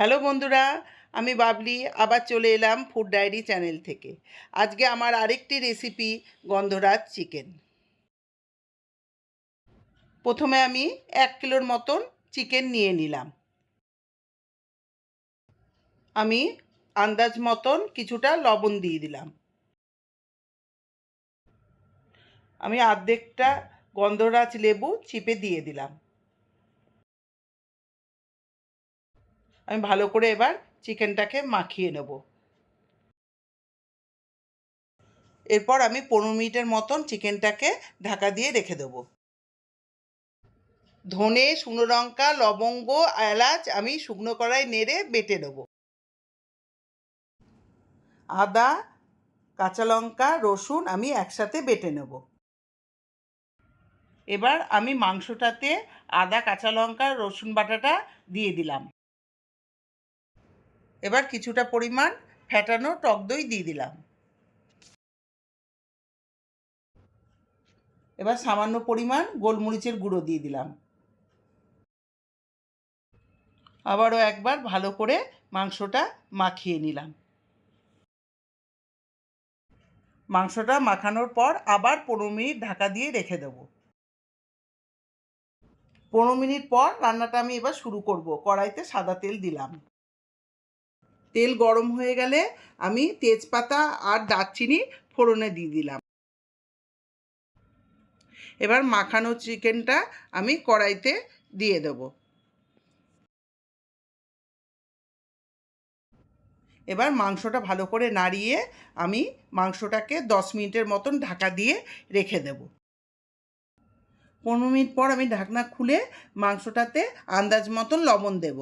Hello বন্ধুরা, আমি বাবলি আবার চলে এলাম ফুড ডায়েরি চ্যানেল থেকে। আজকে আমার আরেকটি রেসিপি গন্ধরাজ চিকেন। প্রথমে আমি 1 কিলোর মতন চিকেন নিয়ে নিলাম। আমি আন্দাজ মতন কিছুটা লবণ দিয়ে দিলাম। আমি অর্ধেকটা গন্ধরাজ লেবু চিপে দিয়ে দিলাম। আমি ভালো করে এবার চিকেনটাকে মাখিয়ে নেব। এরপর আমি 15 মিনিটের মতন চিকেনটাকে ঢাকা দিয়ে রেখে দেবো। ধনে, শুকনো লঙ্কা, লবঙ্গ, এলাচ আমি শুকনো কড়াই নেড়ে বেটে নেব। আদা, কাঁচা লঙ্কা, রসুন আমি একসাথে বেটে নেব। এবার আমি মাংসটাতে আদা, কাঁচা লঙ্কা, রসুন বাটাটা দিয়ে দিলাম। এবার কিছুটা পরিমাণ ফ্যাটানো টক দই দিয়ে দিলাম। এবার সামান্য পরিমাণ গোলমরিচের গুঁড়ো দিয়ে দিলাম। আবারও একবার ভালো করে মাংসটা মাখিয়ে নিলাম। মাংসটা মাখানোর পর আবার 15 মিনিট ঢাকা দিয়ে রেখে দেব। 15 মিনিট পর রান্নাটা আমি এবার শুরু করব। কড়াইতে সাদা তেল দিলাম। তেল গরম হয়ে গেলে আমি তেজপাতা আর দারচিনি ফোড়নে দিয়ে দিলাম। এবার মাখানো চিকেনটা আমি কড়াইতে দিয়ে দেব। এবার মাংসটা ভালো করে নাড়িয়ে আমি মাংসটাকে 10 মিনিটের মতন ঢাকা দিয়ে রেখে দেব। 15 মিনিট পর আমি ঢাকনা খুলে মাংসটাতে আন্দাজ মতন লবণ দেব।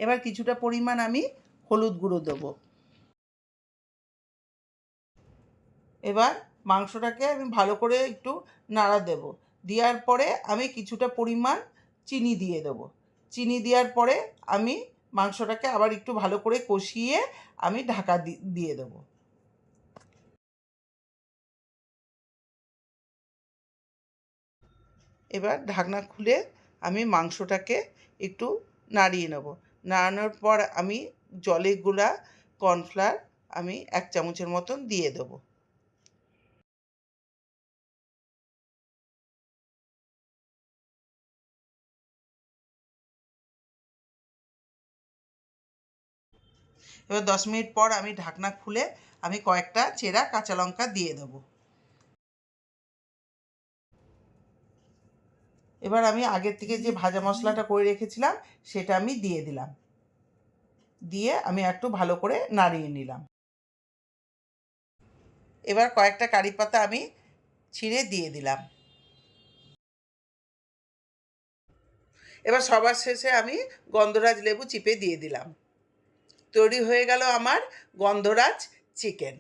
এবার কিছুটা পরিমাণ আমি হলুদ গুঁড়ো দেব। এবার মাংসটাকে আমি ভালো করে একটু নাড়া দেব। দেওয়ার পরে আমি কিছুটা পরিমাণ চিনি দিয়ে দেব। চিনি দেওয়ার পরে আমি মাংসটাকে আবার একটু ভালো করে কষিয়ে আমি ঢাকা দিয়ে দেব। এবার ঢাকনা খুলে আমি মাংসটাকে একটু নাড়িয়ে নেব। নাড়ানোর পর আমি জলে গুলা কর্নফ্লাওয়ার আমি 1 চামচের মতন দিয়ে দেব। এবার 10 মিনিট পর আমি ঢাকনা খুলে আমি কয়েকটা চেরা কাঁচা লঙ্কা দিয়ে দেব। এবার আমি আগের থেকে যে ভাজা মশলাটা করে রেখেছিলাম সেটা আমি দিয়ে দিলাম। দিয়ে আমি একটু ভালো করে নাড়িয়ে নিলাম। এবার কয়েকটা কারি পাতা আমি ছিঁড়ে দিয়ে দিলাম। এবার সবার শেষে আমি গন্ধরাজ লেবু চিপে দিয়ে দিলাম। তৈরি হয়ে গেল আমার গন্ধরাজ চিকেন।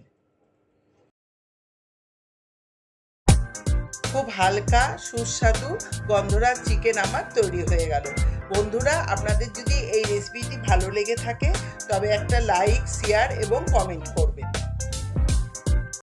খুব হালকা সুস্বাদু গন্ধরাজ চিকেন আমার তৈরি হয়ে গেল। বন্ধুরা, আপনাদের যদি এই রেসিপিটি ভালো লেগে থাকে তবে একটা লাইক, শেয়ার এবং কমেন্ট করবেন।